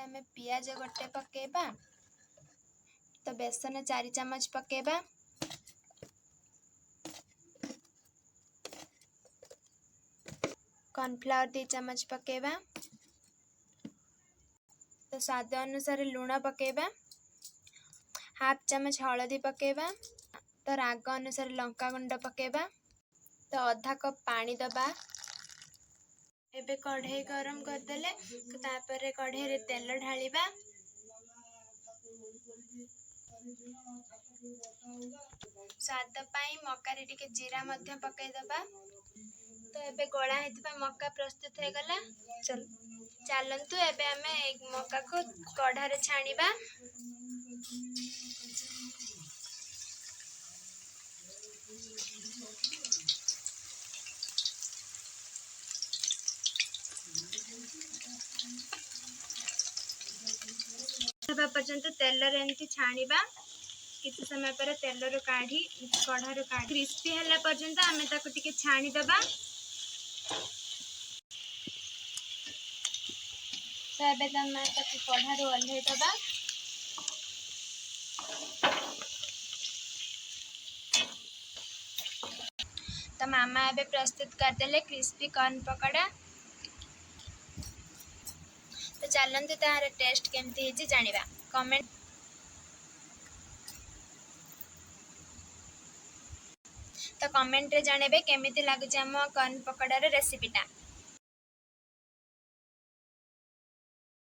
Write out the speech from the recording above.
आमे पियाज गोटे पकेबा। तो बेसन 4 चम्मच पकेबा। कॉर्नफ्लावर 2 चम्मच पकेबा। तो स्वाद अनुसार लूण पकेबा। हाफ चम्मच हलदी पकेबा। तो राग अनुसार लंका गुंड पकेबा। तो आधा कप पानी दबा। एबे कढ़ाई गरम करदेले तापर कढ़ाई रे तेल ढालिबा। स्वाद पाई मक्का रे टिके जीरा मध्य पकाई दबा। तो एबे गोला हेतिबा मक्का प्रस्तुत हो गला। चलंतु एबे आमे मक्का को कढ़ा रे छाणीबा। पर्यंत तेल एमती छाणीबा। किसी समय पर तेल रो काढ़ी कढ़ा रो काढ़ी क्रिस्पी हला पर्यंत आमे ताको टिके छाणी दबा। तो एबे तमे ताको कढ़ा रो ओल्हे दबा। तो मामा एबे प्रस्तुत कर देले क्रिस्पी कॉर्न पकोड़ा। तो चलंतु तार टेस्ट केमती हेची जानिबा। कमेंट रे जणेबे केमिति लागुची हम कॉर्न पकोड़ा रे रेसिपीटा।